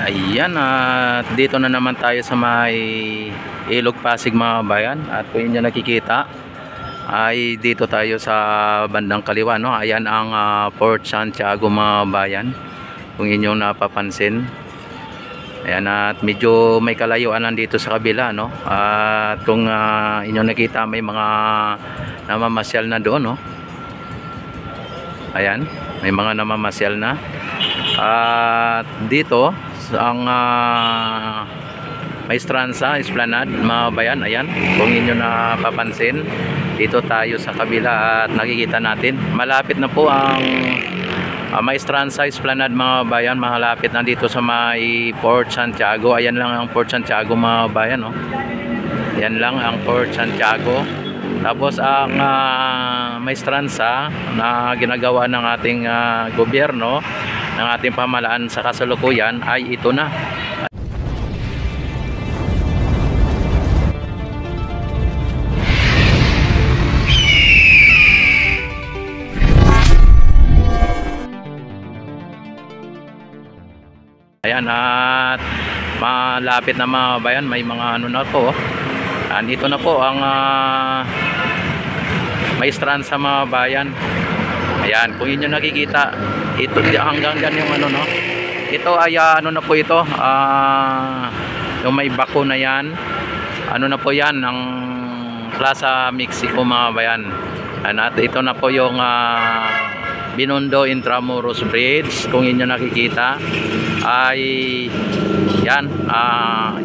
Ayan, at dito na naman tayo sa may Ilog Pasig mga bayan. At kung inyo nakikita ay dito tayo sa bandang kaliwa, no? Ayan ang Port Santiago mga bayan, kung inyo napapansin. Ayan, at medyo may kalayuan lang dito sa kabila, no? At kung inyo nakita, may mga namamasyal na doon, no? Ayan, may mga namamasyal na. At dito ang Maestranza Esplanade mga bayan, ayan, kung inyo napapansin, dito tayo sa kabila at nakikita natin malapit na po ang Maestranza Esplanade mga bayan, malapit na dito sa may Port Santiago. Ayan lang ang Port Santiago mga bayan, no? Ayan lang ang Port Santiago. Tapos ang Maestranza na ginagawa ng ating gobyerno, ng ating pamahalaan sa kasalukuyan ay ito na. Ayan, at malapit na mga bayan, may mga ano na po. Andito na po ang Maestranza mga bayan. Ayan, kung inyo nakikita, ito hanggang dyan yung ano, no? Ito ay ano na po ito, yung may bako na yan, ano na po yan, ng Plaza Mexico mga bayan. At ito na po yung Binondo Intramuros Bridge, kung inyo nakikita ay yan,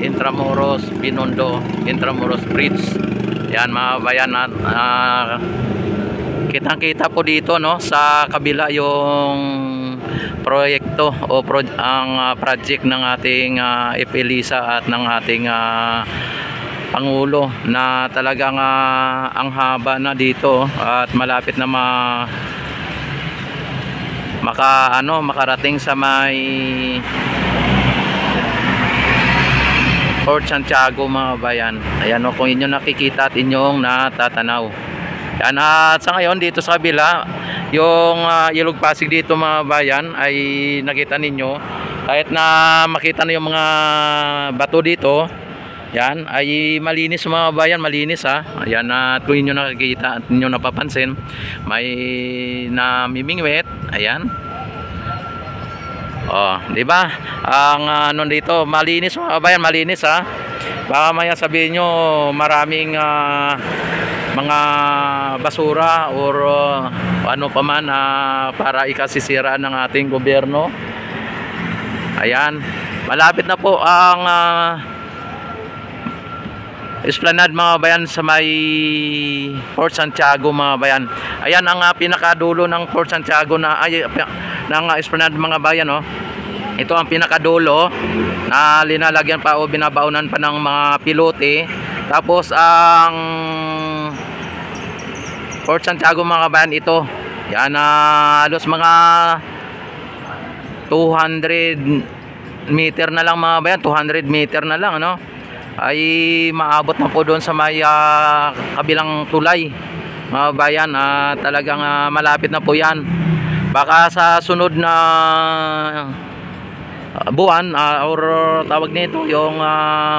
Intramuros, Binondo Intramuros Bridge. Yan mga bayan, at kitang-kita po dito, no, sa kabila yung proyekto o ang project ng ating Epilisa at ng ating Pangulo, na talagang ang haba na dito at malapit na makarating sa may Port Santiago mga bayan. Ayan, no, kung inyo nakikita at inyong natatanaw. Yan, at sa ngayon dito sa kabila yung Ilog Pasig dito mga bayan ay nakita ninyo, kahit na makita na yung mga bato dito, yan ay malinis mga bayan, malinis ha. Ayan, at kung inyo nakikita at inyo napapansin, may namimingwit. Ayan, oh, di ba? Ang ano dito, malinis mga bayan, malinis ha. Baka maya sabihin nyo maraming mga basura or ano pa man para ikasisira ng ating gobyerno. Ayan, malapit na po ang Esplanade mga bayan sa may Port Santiago mga bayan. Ayan ang pinakadulo ng Port Santiago na ng Esplanade mga bayan, no? Ito ang pinakadulo na linalagyan pa o binabaunan pa ng mga pilote. Tapos ang Port Santiago mga bayan, ito yan, halos mga 200 meter na lang mga bayan, 200 meter na lang, ano, ay maabot na po doon sa may kabilang tulay mga bayan. Talagang malapit na po yan. Baka sa sunod na buwan or tawag nito yung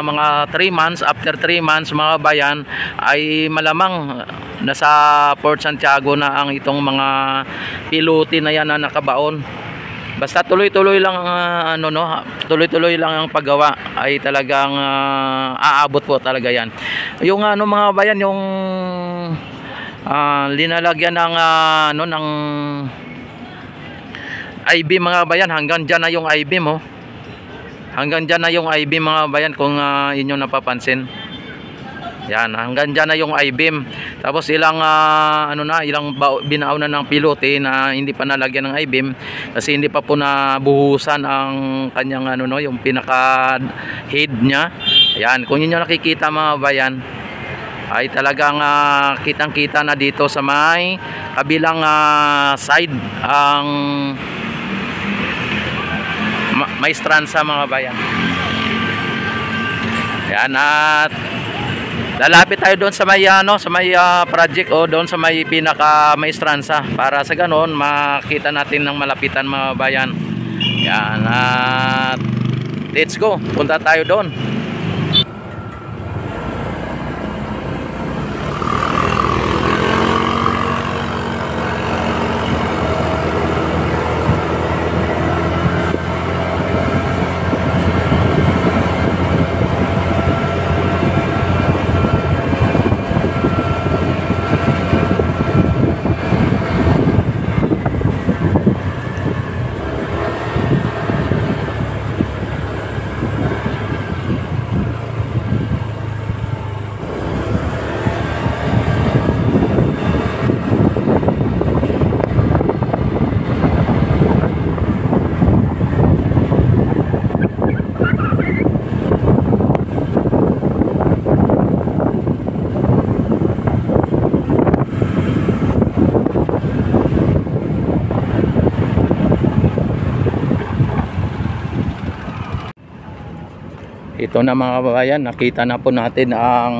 mga 3 months, after 3 months mga bayan, ay malamang nasa Port Santiago na ang itong mga pilote na yan na nakabaon. Basta tuloy-tuloy lang ano, no, tuloy-tuloy lang ang paggawa, ay talagang aabot po talaga yan. Yung ano mga bayan, yung linalagyan ng ano, ng IB mga bayan, hanggang dyan na yung IB mo. Hanggang dyan na yung IB mga bayan, kung inyo napapansin. Yan, hanggang dyan na yung I-beam. Tapos ilang ilang binaaw na ng pilote na hindi pa nalagyan ng I-beam kasi hindi pa po nabuhusan ang kanyang ano, no, yung pinaka head niya. Yan, kung inyo nakikita mga bayan, ay talagang kitang-kita na dito sa may kabilang side ang Maestranza mga bayan. Yan, at lalapit tayo doon sa may sa may project o doon sa may pinaka Maestranza para sa ganon makita natin ng malapitan mga bayan. Yan, at let's go, punta tayo doon. Ito na mga kababayan, nakita na po natin ang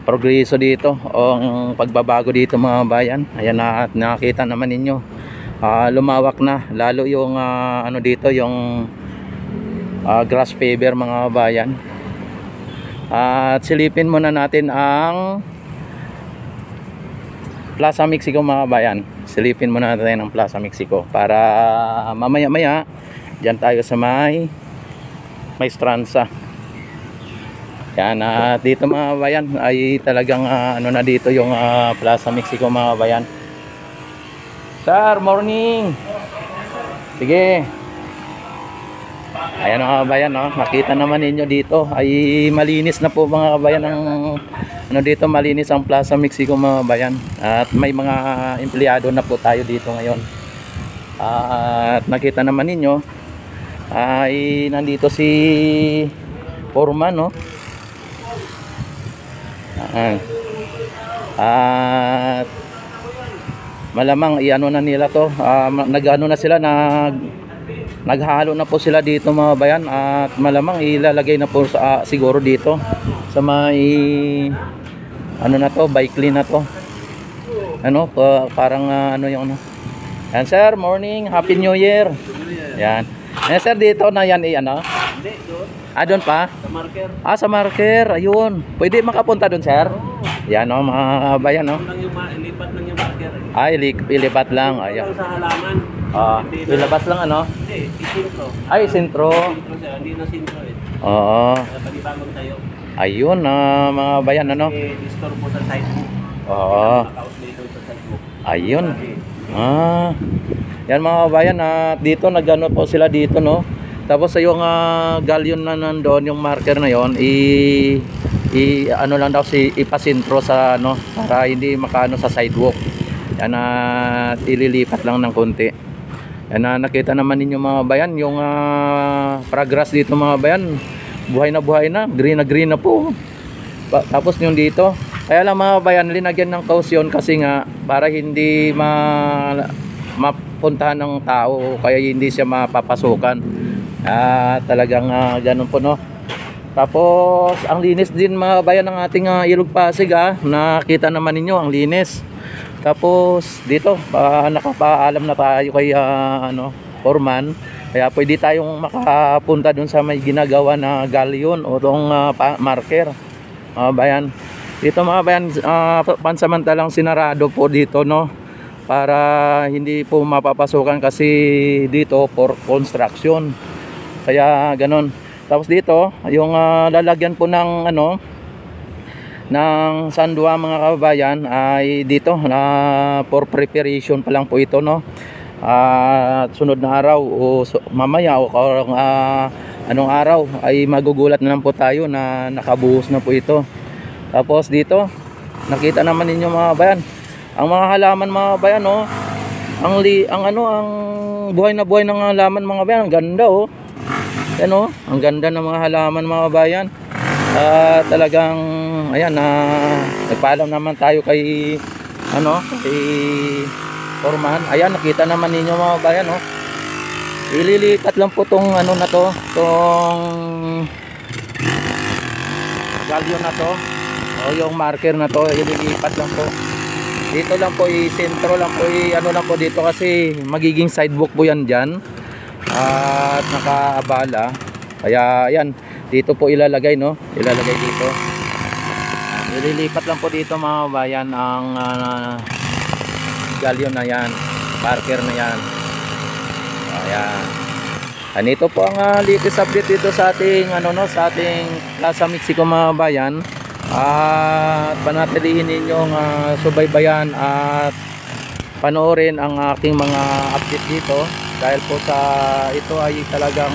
progreso dito o ang pagbabago dito mga kababayan. Ayan na, nakita naman ninyo, lumawak na lalo yung ano dito, yung grass paver mga kababayan. At silipin muna natin ang Plaza Mexico mga kababayan. Silipin muna natin ang Plaza Mexico para mamaya maya diyan tayo sa may Maestranza. Yan, dito mga kabayan ay talagang ano na dito yung Plaza Mexico mga kabayan. Sir, morning. Sige. Ayan mga kabayan, no? Nakita naman ninyo dito ay malinis na po mga kabayan ang ano dito, malinis ang Plaza Mexico mga kabayan. At may mga empleyado na po tayo dito ngayon. At nakita naman ninyo ay nandito si Foreman, no? At malamang iano na nila to, nagano na sila, naghalo na po sila dito mga bayan, at malamang ilalagay na po sa, siguro dito sa may ano na to, bike lane na to, ano, parang ano yung ano. Yan sir, morning, happy new year. Yan. Eh sir, dito na yan ano? Hindi, doon. Doon pa? Sa marker. Sa marker, ayun. Pwede makapunta doon sir? Yan o, mga bayan o. Ilipat lang yung marker. Ilipat lang. Ayan. Sa halaman. Ilabas lang ano? Hindi, isintro. Sintro. Sintro siya, hindi na sintro eh. Oo. Panibagong tayo. Ayun, mga bayan ano? Store po sa site mo. Oo. Naka-outlet sa site mo. Ayun. Yan mga kabayan, dito nagano po sila dito, no. Tapos yung galleon na nandoon, yung marker na yon, ano lang daw ipasintro sa ano para hindi makaano sa sidewalk. Yan, ililipat lang ng konti. Yan, nakita naman ninyo mga kabayan yung progress dito mga kabayan. Buhay na, green na po. Tapos yung dito, kaya lang mga kabayan, linagyan ng kausyon kasi nga para hindi mapuntahan ng tao, kaya hindi siya mapapasukan. Talagang ganun po, no. Tapos ang linis din mga kabayan ng ating Ilog Pasig, nakita naman ninyo ang linis. Tapos dito nakapaalam na tayo kay Foreman, kaya pwede tayong makapunta dun sa may ginagawa na galleon o tong marker mga kabayan. Dito mga kabayan, pansamantalang sinarado po dito, no, para hindi po mapapasukan kasi dito for construction, kaya ganon. Tapos dito yung lalagyan po ng ano ng sandwa mga kababayan ay dito na for preparation pa lang po ito, no. At sunod na araw o mamaya o anong araw ay magugulat na lang po tayo na nakabuhos na po ito. Tapos dito nakita naman ninyo mga kabayan ang mga halaman mga kabayan, no. Ang buhay na buhay ng halaman mga kabayan, ang ganda oh. Yan oh, ang ganda ng mga halaman mga kabayan. Talagang ayan, nagpaalam naman tayo kay kay Foreman. Ayan, nakita naman ninyo mga kabayan, oh. Ililipat lang po tong na to, tong galleon na to o yung marker na to, ililipat lang po. Dito lang po, i-sentro lang po, lang po dito kasi magiging sidewalk po yan dyan. at nakaabala. Kaya ayan, dito po ilalagay, no? Ilalagay dito. Nililipat lang po dito mga bayan ang galyon na yan, marker na yan. Ayan. Anito po ang latest update dito sa ating sa ating Plaza Mexico mga bayan. At panatilihin ninyong subaybayan at panoorin ang aking mga update dito, dahil po sa ito ay talagang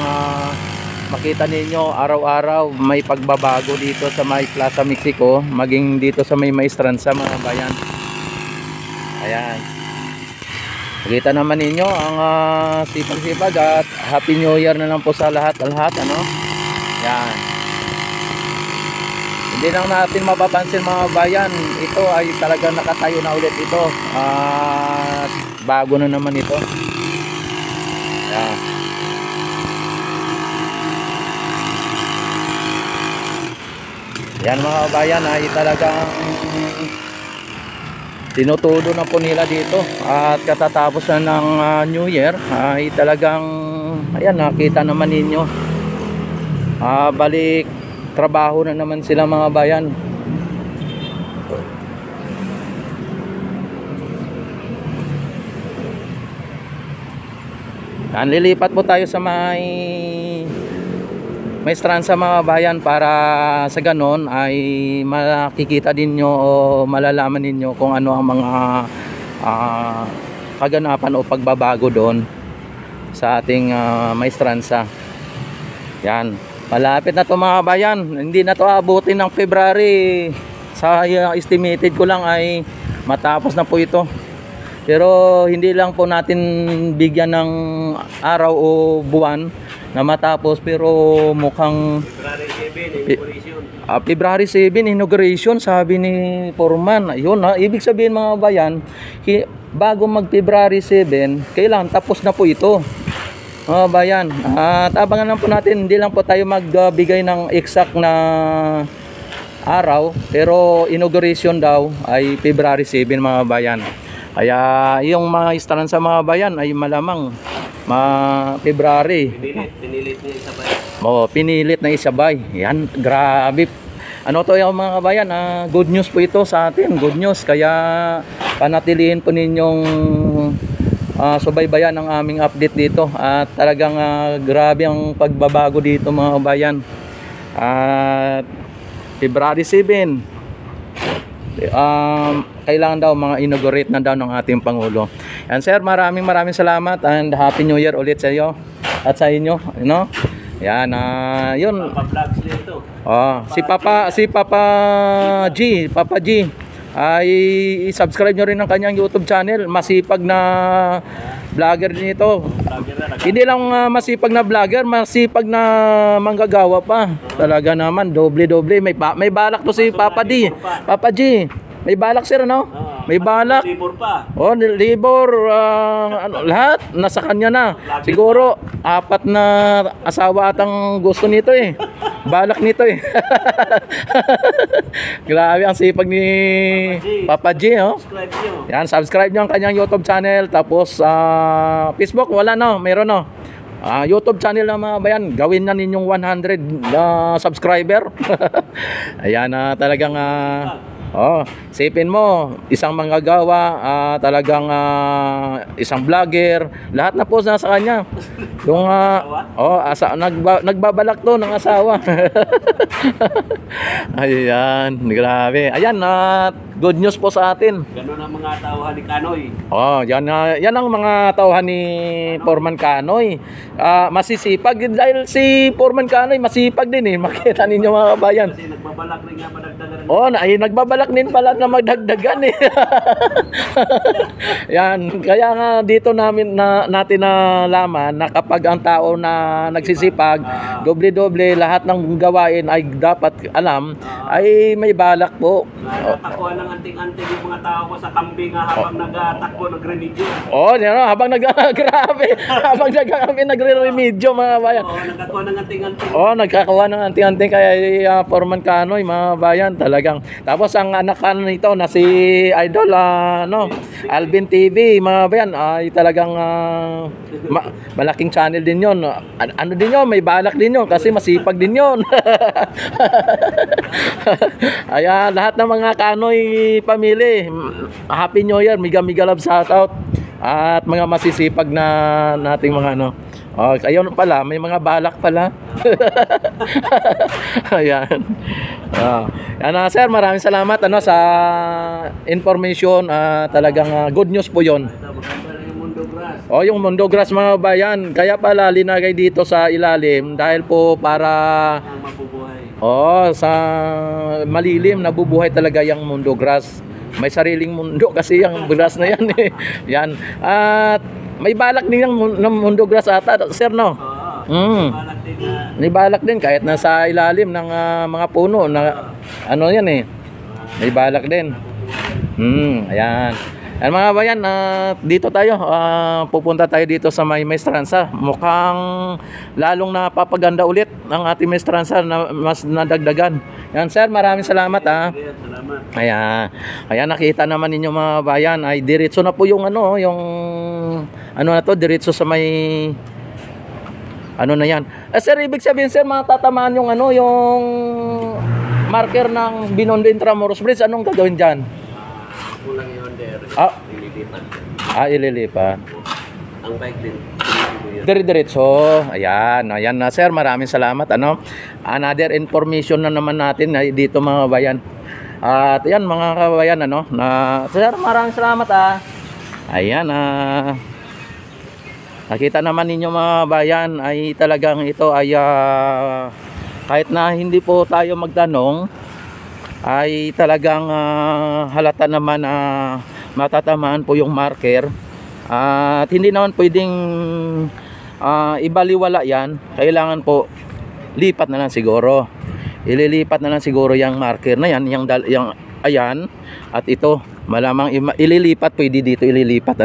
makita ninyo araw-araw may pagbabago dito sa may Plaza Mexico, maging dito sa may Maestranza mga bayan. Ayan, makita naman ninyo ang sipag-sipag at Happy New Year na lang po sa lahat-lahat, Yan. Hindi lang natin mapapansin mga bayan, ito ay talagang nakatayo na ulit ito. Bago na naman ito. Yan. Yan mga bayan ay talagang tinutudo na po nila dito, at katatapos na ng New Year ay talagang ayan, nakita naman ninyo, balik trabaho na naman sila mga bayan. Yan, lilipat po tayo sa may Maestranza mga bayan, para sa ganon ay makikita din nyo o malalaman ninyo kung ano ang mga kaganapan o pagbabago doon sa ating Maestranza. Yan, malapit na to mga bayan, hindi na to abutin ng February. Sa estimated ko lang ay matapos na po ito. Pero hindi lang po natin bigyan ng araw o buwan na matapos, pero mukhang February 7 inauguration sabi ni Foreman. Ayun, ibig sabihin mga bayan, bago mag February 7 kailangan tapos na po ito mga bayan. At abangan lang po natin, hindi lang po tayo magbigay ng exact na araw, pero inauguration daw ay February 7 mga bayan. Kaya yung mga istaran sa mga bayan ay malamang February. Pinilit niya isabay. Pinilit na isabay. Yan, grabe. Ano to yung mga bayan, good news po ito sa atin, good news. Kaya panatilihin po ninyong subaybayan ang aming update dito. At talagang grabe ang pagbabago dito mga bayan. At February 7 kailangan daw mga inaugurate na daw ng ating Pangulo. Yan sir, maraming salamat and Happy New Year ulit sa iyo at sa inyo, Yan, yun. Papa-vlogs nito. Si Papa G ay i-subscribe nyo rin ang kanyang YouTube channel. Masipag na vlogger din ito. Hindi lang masipag na vlogger, masipag na manggagawa pa. Talaga naman, doble-doble. May balak to si Papa D. Papa G, may balak sir, may balak. Libor pa. Libor, lahat nasa kanya na. Siguro 4 na asawa at ang gusto nito balak nito Grabe ang sipag ni Papa G, Subscribe nyo. Yan, subscribe nyo ang kanyang YouTube channel. Tapos Facebook, wala meron YouTube channel na mga bayan, gawin na ninyong 100 subscriber. Ayan, talagang sipin mo, isang manggagawa, talagang isang vlogger, lahat na po nasa kanya. Yung nagbabalak to ng asawa. Ayan, grabe. Ayan, good news po sa atin. Ganun ang mga tauhan ni Kanoy. Yan ang mga tauhan ni Foreman Kanoy. Masisipag dahil si Foreman Kanoy masipag din makita ninyo mga bayan. Kasi nagbabalak rin nga madagdagan. Nagbabalak din pala na magdagdagan Yan, kaya nga dito natin nalaman na kapag ang tao na nagsisipag, doble-doble lahat ng gawain ay dapat alam, ay may balak po. Natakuha na nga ng anting-anting yung mga tao ko sa kambing habang nagtatakbo, nagremedyo. Oh, yan o, habang grabe, habang kami nagre-remedyo mga bayan. Oo, nagkakuha ng anting-anting. Oh, nagkakawa ng anting-anting kaya Foreman Kanoy mga bayan talagang. Tapos ang anak nito na si Idol Alvin TV mga bayan ay talagang malaking channel din 'yon. Ano din 'yon, may balak din 'yon kasi masipag din 'yon. Ayan, lahat ng mga Kanoy pamili, Happy New Year, miga love shoutout. At mga masisipag na nating mga oh, ayun pala, may mga balak pala. Ayan. Sir, maraming salamat sa information. Talagang good news po 'yon. Ito, maganda na yung Mundo Grass. Oh, yung Mundo Grass mga bayan, kaya pala linagay dito sa ilalim dahil po para Ang mabubuhay. sa malilim nabubuhay talaga yung Mundo Grass. May sariling mundo kasi yung grass na yan eh. Yan. At may balak din yung Mundo Grass ata, sir, no? Oo. Balak din na. May balak din kahit nasa ilalim ng mga puno na yan eh. May balak din. Ayan. Ayan mga bayan, dito tayo, pupunta tayo dito sa may Maestranza. Mukhang lalong napapaganda ulit ang ating Maestranza na mas nadagdagan. Yan sir, maraming salamat Sige, salamat. Ayan, nakita naman ninyo mga bayan, ay diretso na po yung diretso sa may na yan. Sir, ibig sabihin sir, matatamaan yung yung marker ng Binondo Intramuros Bridge, anong gagawin dyan? Kulang yun there. Ililipat. Ililipat. Ang bike din. Diretso. Ayan na sir, maraming salamat. Another information na naman natin dito mga bayan. At ayan mga kabayan sir, maraming salamat Ayan nakita naman ninyo mga bayan ay talagang ito ay kahit na hindi po tayo magtanong ay talagang halata naman matatamaan po yung marker at hindi naman pwedeng ibaliwala yan. Kailangan po lipat na lang siguro, ililipat na lang siguro yung marker na yan, yung ayan, at ito malamang ililipat, pwede dito ililipat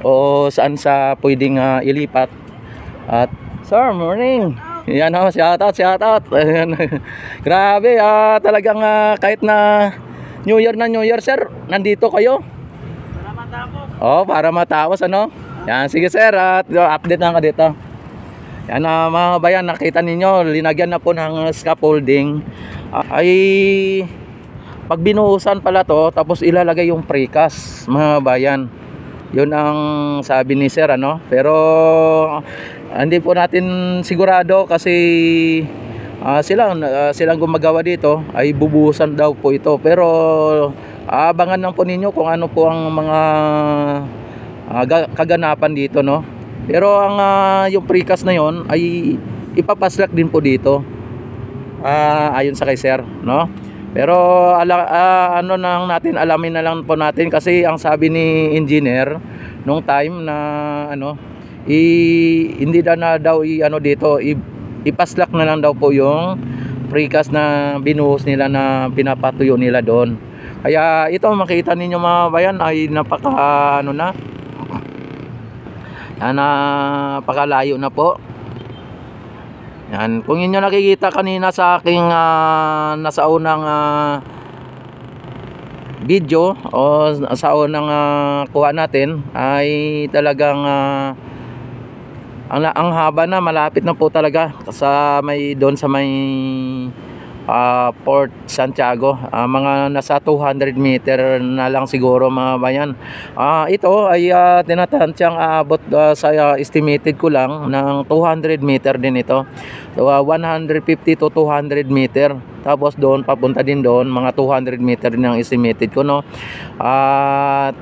o saan sa pwedeng ilipat. At sir, morning. Yan shout out. Ayan. Grabe, talagang kahit na New Year sir, nandito kayo. Para matapos. Oh, para matapos Yan, sige sir, at update na ka dito. Yan mga bayan, nakita ninyo, linagyan na po ng scaffolding. Ay pag binuhusan pala to, tapos ilalagay yung precast mga bayan. Yun ang sabi ni sir pero hindi po natin sigurado kasi silang gumagawa dito ay bubuhusan daw po ito, pero abangan lang po ninyo kung ano po ang mga kaganapan dito pero ang yung precast na yon ay ipapaslak din po dito ayon sa kay sir pero nang natin alamin na lang po natin kasi ang sabi ni engineer nung time na hindi na daw dito ipaslak na lang daw po yung precast na binuhos nila na pinapatuyo nila doon. Kaya ito makita ninyo mga bayan ay napaka napakalayo na po. Yan, kung inyo nakikita kanina sa aking nasa unang video o sa unang kuha natin ay talagang ang haba na, malapit na po talaga sa doon sa may Port Santiago, mga nasa 200 meter na lang siguro mga bayan. Ito ay tinatansyang aabot sa estimated ko lang ng 200 meter din ito. So, 150 to 200 meter. Tapos doon papunta din doon mga 200 meter din ang estimated ko at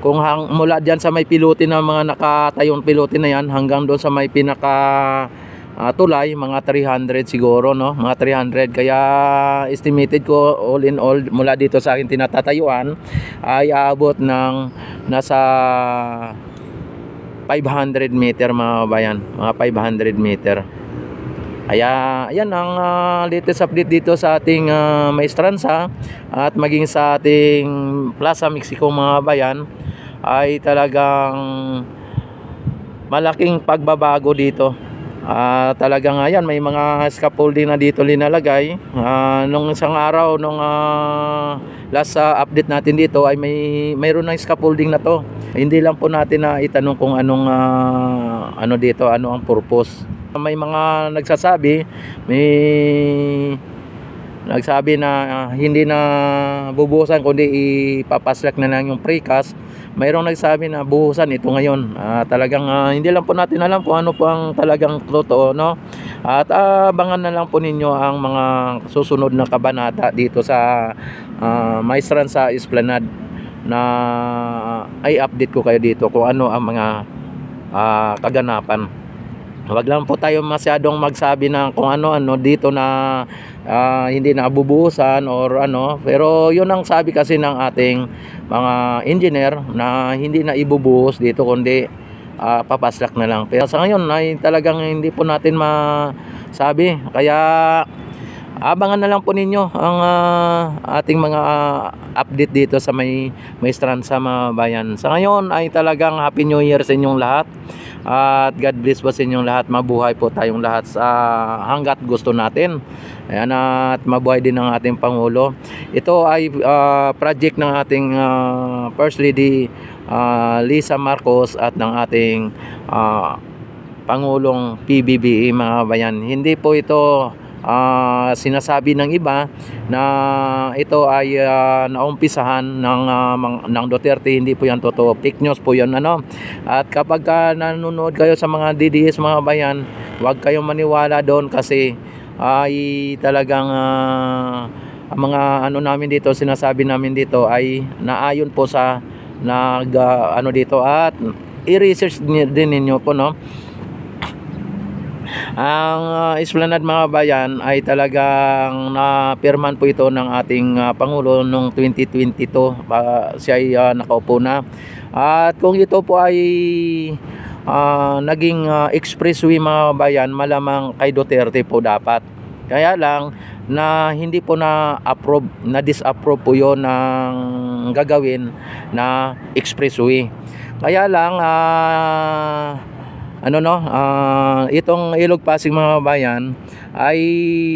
kung mula diyan sa may pilotin ng mga nakatayong pilotin na yan hanggang doon sa may pinaka tulay, mga 300 siguro mga 300. Kaya estimated ko all in all mula dito sa akin tinatatayuan ay aabot ng nasa 500 meter mga bayan, mga 500 meter. Kaya ayan ang latest update dito sa ating Maestranza at maging sa ating Plaza Mexico mga bayan, ay talagang malaking pagbabago dito. Talagang ayan, may mga scaffolding na dito linalagay. Nung isang araw, nung last update natin dito, ay mayroon ng scaffolding na to. Hindi lang po natin na itanong kung anong ano dito, ano ang purpose. May mga nagsasabi, na hindi na bubuhusan kundi ipapaslak na lang yung precast. Mayroong nagsabi na buhusan ito ngayon. Talagang hindi lang po natin alam kung ano po ang talagang totoo, no? At abangan na lang po ninyo ang mga susunod na kabanata dito sa Maestranza Esplanade, na ay update ko kayo dito kung ano ang mga kaganapan. Wag lang po tayo masyadong magsabi ng kung ano-ano dito na hindi na bubuhusan or ano. Pero yun ang sabi kasi ng ating mga engineer, na hindi na ibubuhos dito kundi papaslak na lang. Pero sa ngayon ay talagang hindi po natin masabi. Kaya abangan na lang po ninyo ang ating mga update dito sa Maestranza mga bayan. Sa ngayon ay talagang Happy New Year sa inyong lahat. At God bless po sa inyong lahat. Mabuhay po tayong lahat sa hanggat gusto natin. Ayan, at mabuhay din ang ating Pangulo. Ito ay project ng ating First Lady Lisa Marcos at ng ating Pangulong PBBM mga bayan. Hindi po ito sinasabi ng iba na ito ay naumpisahan ng Duterte. Hindi po yan totoo, fake news po yan, ano. At kapag nanonood kayo sa mga DDS mga bayan, huwag kayong maniwala doon, kasi ay talagang ang mga ano namin dito, sinasabi namin dito ay naayon po sa ano dito, at i-research din ninyo po, no. Ang Esplanade mga bayan ay talagang napirman po ito ng ating Pangulo noong 2022. Siya ay nakaupo na. At kung ito po ay naging expressway mga bayan, malamang kay Duterte po dapat. Kaya lang na hindi po na-approve, na-disapprove po yun ng gagawin na expressway. Kaya lang itong Ilog Pasig mga bayan ay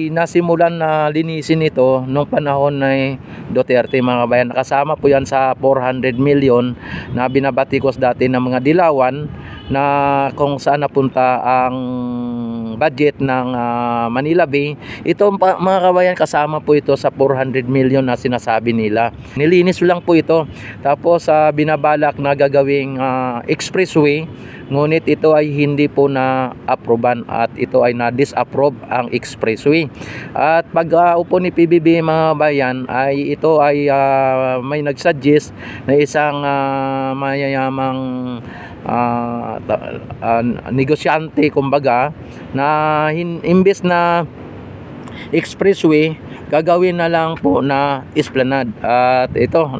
nasimulan na linisin ito nung panahon ni Duterte mga bayan. Nakasama po yan sa 400 million na binabatikos dati ng mga dilawan, na kung saan napunta ang budget ng Manila Bay. Ito mga kabayan, kasama po ito sa 400 million na sinasabi nila. Nilinis lang po ito. Tapos binabalak na gagawing expressway, ngunit ito ay hindi po na-approvean at ito ay na-disapprove ang expressway. At pag upo ni PBB mga bayan, ay ito ay may nagsuggest na isang mayayamang negosyante kumbaga, na imbes na expressway, gagawin na lang po na Esplanade. At ito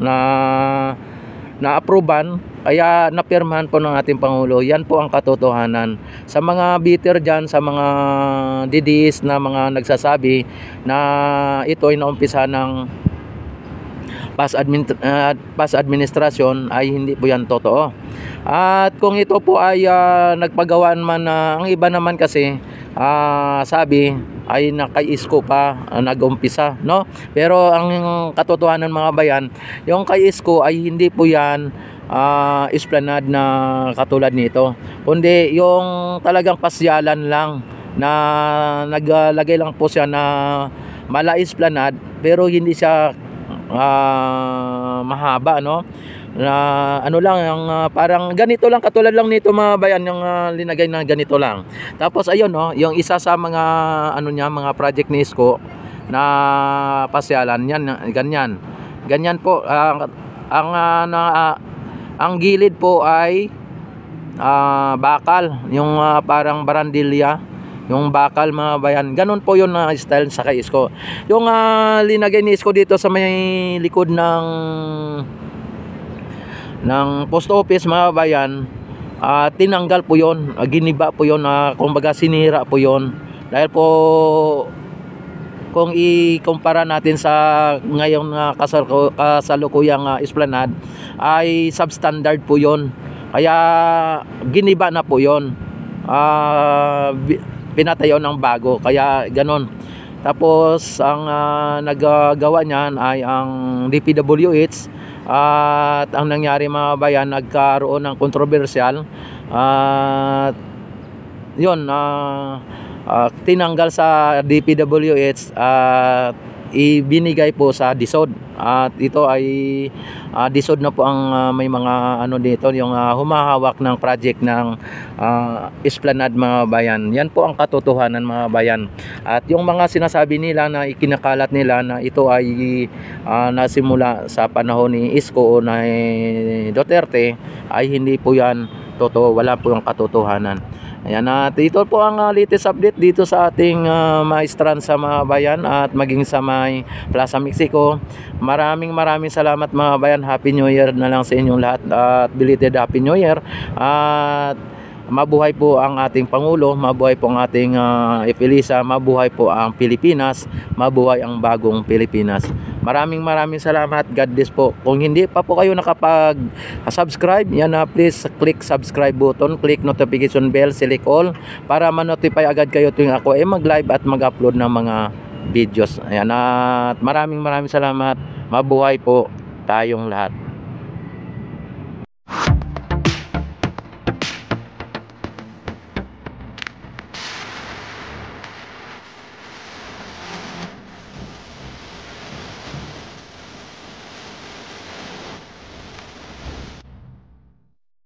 na-approvean, kaya napirmahan po ng ating Pangulo. Yan po ang katotohanan. Sa mga bitter dyan, sa mga DDS na mga nagsasabi na ito ay naumpisa ng past administration, ay hindi po yan totoo. At kung ito po ay nagpagawaan man, ang iba naman kasi sabi ay kay Isko pa nag-umpisa, no? Pero ang katotohanan mga bayan, yung kay Isko ay hindi po yan Esplanade na katulad nito, kundi yung talagang pasyalan lang, na naglagay lang po siya na mala Esplanade, pero hindi siya mahaba, no? Na ano lang, yung parang ganito lang, katulad lang nito mga bayan, yung linagay na ganito lang. Tapos ayun, no, yung isa sa mga ano niya, mga project ni Isko na pasyalan yan, ganyan po. Ang gilid po ay bakal, yung parang barandilya, yung bakal mga bayan. Ganun po yun na style sa kay Isko. Yung linagay ni Isko dito sa may likod ng post office mga bayan, tinanggal po yon, giniba po yon, kumbaga sinira po yon. Dahil po kung ikumpara natin sa ngayong kasalukuyang Esplanade ay substandard po yon. Kaya giniba na po yon. Pinatayo ng bago, kaya ganon. Tapos ang nagagawa niyan ay ang DPWH, at ang nangyari mga bayan, nagkaroon ng kontrobersyal at yun, tinanggal sa DPWH at ibinigay po sa DSOD. At ito ay DSOD na po ang may mga ano dito, yung humahawak ng project ng Esplanade mga bayan. Yan po ang katotohanan mga bayan. At yung mga sinasabi nila na ikinakalat nila na ito ay nasimula sa panahon ni Isko o na Duterte ay hindi po yan totoo. Wala po yung katotohanan. Ayan, at ito po ang latest update dito sa ating maestran sa mga bayan at maging sa may Plaza Mexico. Maraming salamat mga bayan. Happy New Year na lang sa inyong lahat at belated Happy New Year. At mabuhay po ang ating Pangulo, mabuhay po ang ating Epilisa, mabuhay po ang Pilipinas, mabuhay ang bagong Pilipinas. Maraming salamat. God bless po. Kung hindi pa po kayo nakapag-subscribe, yan na, please click subscribe button, click notification bell, select all para ma-notify agad kayo tuwing ako ay mag-live at mag-upload ng mga videos. Ayan, at maraming salamat. Mabuhay po tayong lahat.